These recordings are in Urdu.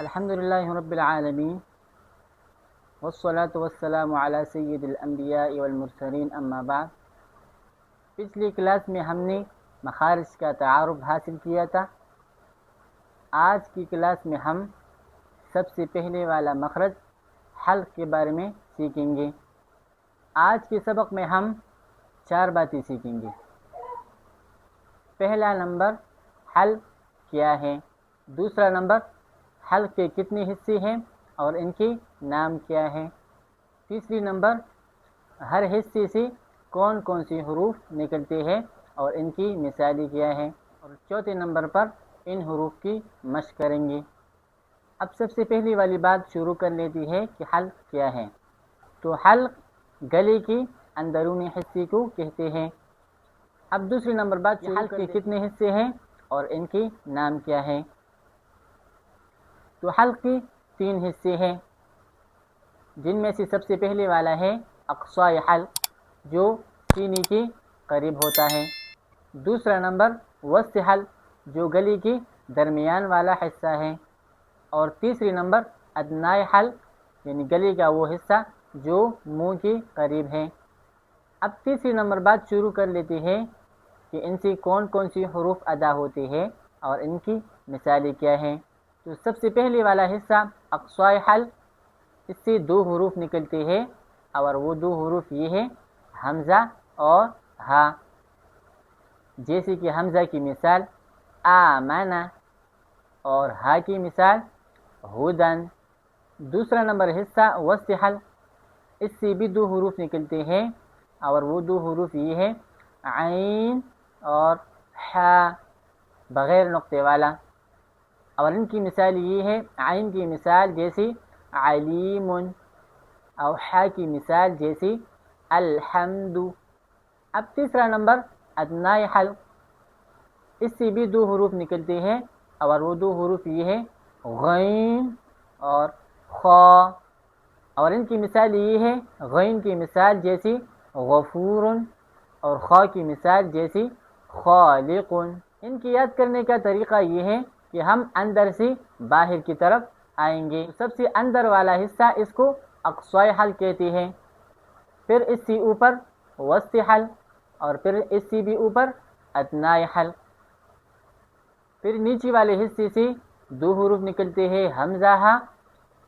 الحمد للہ رب العالمین والصلاة والسلام علی سید الانبیاء والمرسلین اما بعد۔ پچھلی کلاس میں ہم نے مخارج کا تعارف حاصل کیا تھا۔ آج کی کلاس میں ہم سب سے پہلے والا مخرج حلق کے بارے میں سیکھیں گے۔ آج کے سبق میں ہم 4 باتیں سیکھیں گے۔ پہلا نمبر حلق کیا ہے، دوسرا نمبر حلق کے کتنے حصے ہیں اور ان کے نام کیا ہیں، تیسری نمبر ہر حصے سے کون کون سی حروف نکلتے ہیں اور ان کی مثالیں کیا ہیں، اور چوتھے نمبر پر ان حروف کی مشق کریں گے۔ اب سب سے پہلی والی بات شروع کر لیتی ہے کہ حلق کیا ہے۔ تو حلق گلے کے اندرونی حصے کو کہتے ہیں۔ اب دوسری نمبر بات، حلق کے کتنے حصے ہیں اور ان کے نام کیا ہے۔ تو حلق کے 3 حصے ہیں، جن میں سے سب سے پہلے والا ہے اقصاء حلق، جو سینے کے قریب ہوتا ہے۔ دوسرا نمبر وسط حلق، جو گلے کے درمیان والا حصہ ہے، اور تیسری نمبر ادنائے حلق، یعنی گلے کا وہ حصہ جو منہ کے قریب ہے۔ اب تیسری نمبر بات شروع کر لیتے ہیں کہ ان سے کون کون سی حروف ادا ہوتے ہیں اور ان کی مثالیں کیا ہیں۔ تو سب سے پہلے والا حصہ اقصاء حلق، اس سے 2 حروف نکلتے ہیں، اور وہ 2 حروف یہ ہیں حمزہ اور ہا۔ جیسے کہ حمزہ کی مثال آمنا اور ہا کی مثال ہدن۔ دوسرا نمبر حصہ وسط حلق، اس سے بھی 2 حروف نکلتے ہیں، اور وہ 2 حروف یہ ہیں عین اور حا، بغیر نقطے والا، اور ان کی مثال یہ ہے عین کی مثال جیسے علیم، اور حا کی مثال جیسے الحمد۔ اب تیسرا نمبر ادنائے حلق، اس سے بھی 2 حروف نکلتے ہیں، اور وہ 2 حروف یہ ہے غین اور خا، اور ان کی مثال یہ ہے غین کی مثال جیسے غفور، اور خا کی مثال جیسے خالق۔ ان کی یاد کرنے کا طریقہ یہ ہے کہ ہم اندر سے باہر کی طرف آئیں گے۔ سب سے اندر والا حصہ اس کو اقصاء حلق کہتے ہیں، پھر اس سے اوپر وسط حلق، اور پھر اس سے بھی اوپر ادنائے حلق۔ پھر نیچے والے حصے سے 2 حروف نکلتے ہیں حمزہ ہا،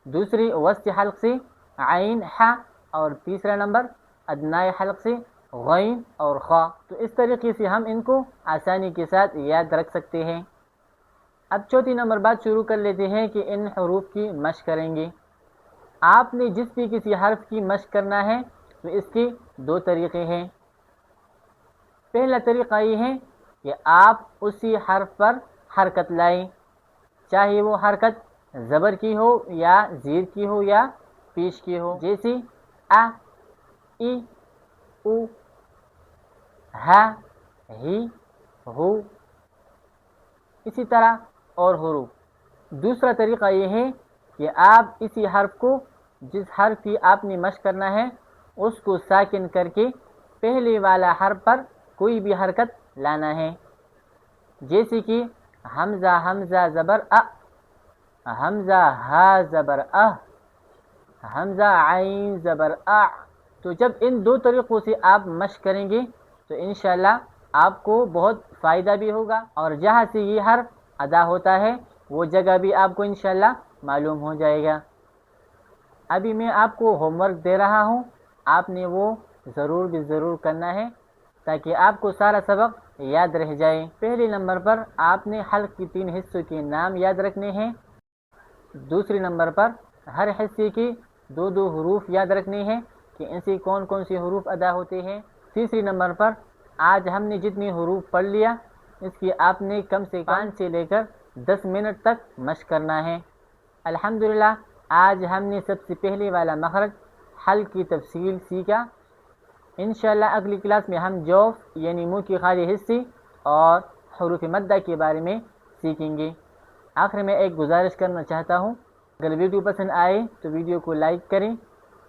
دوسری وسط حلق سے عین حا، اور تیسرا نمبر ادنائے حلق سے غین اور خا۔ تو اس طریقے سے ہم ان کو آسانی کے ساتھ یاد رکھ سکتے ہیں۔ اب چوتھی نمبر بات شروع کر لیتے ہیں کہ ان حروف کی مشق کریں گے۔ آپ نے جس بھی کسی حرف کی مشق کرنا ہے تو اس کے 2 طریقے ہیں۔ پہلا طریقہ یہ ہے کہ آپ اسی حرف پر حرکت لائیں، چاہے وہ حرکت زبر کی ہو یا زیر کی ہو یا پیش کی ہو، جیسے ا، ای، او، ہ، ہی، ہو، اسی طرح اور حروف۔ دوسرا طریقہ یہ ہے کہ آپ اسی حرف کو، جس حرف کی آپ نے مشق کرنا ہے، اس کو ساکن کر کے پہلے والا حرف پر کوئی بھی حرکت لانا ہے، جیسے کہ حمزہ زبر ا، حمزہ ہا زبر ا، حمزہ عین زبر ا۔ تو جب ان 2 طریقوں سے آپ مشق کریں گے تو انشاءاللہ آپ کو بہت فائدہ بھی ہوگا، اور جہاں سے یہ حرف ادا ہوتا ہے وہ جگہ بھی آپ کو انشاءاللہ معلوم ہو جائے گا۔ ابھی میں آپ کو ہوم ورک دے رہا ہوں، آپ نے وہ ضرور کرنا ہے تاکہ آپ کو سارا سبق یاد رہ جائے۔ پہلے نمبر پر آپ نے حلق کی 3 حصوں کے نام یاد رکھنے ہیں، دوسرے نمبر پر ہر حصے کے 2 حروف یاد رکھنے ہیں کہ ان سے کون کون سے حروف ادا ہوتے ہیں، تیسری نمبر پر آج ہم نے جتنی حروف پڑھ لیا اس کی آپ نے کم سے کم 5 سے لے کر 10 منٹ تک مشق کرنا ہے۔ الحمدللہ آج ہم نے سب سے پہلے والا مخرج حلق کی تفصیل سیکھا۔ انشاءاللہ اگلی کلاس میں ہم جوف یعنی منہ کے خالی حصے اور حروف مدہ کے بارے میں سیکھیں گے۔ آخر میں ایک گزارش کرنا چاہتا ہوں، اگر ویڈیو پسند آئے تو ویڈیو کو لائک کریں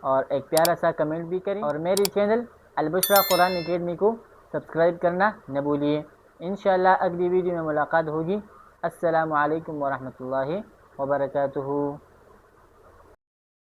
اور ایک پیارا سا کمنٹ بھی کریں، اور میرے چینل البشرا قرآن اکیڈمی کو سبسکرائب کرنا نہ بھولیے۔ انشاءاللہ اگلی ویڈیو میں ملاقات ہوگی۔ السلام علیکم ورحمۃ اللہ وبرکاتہ.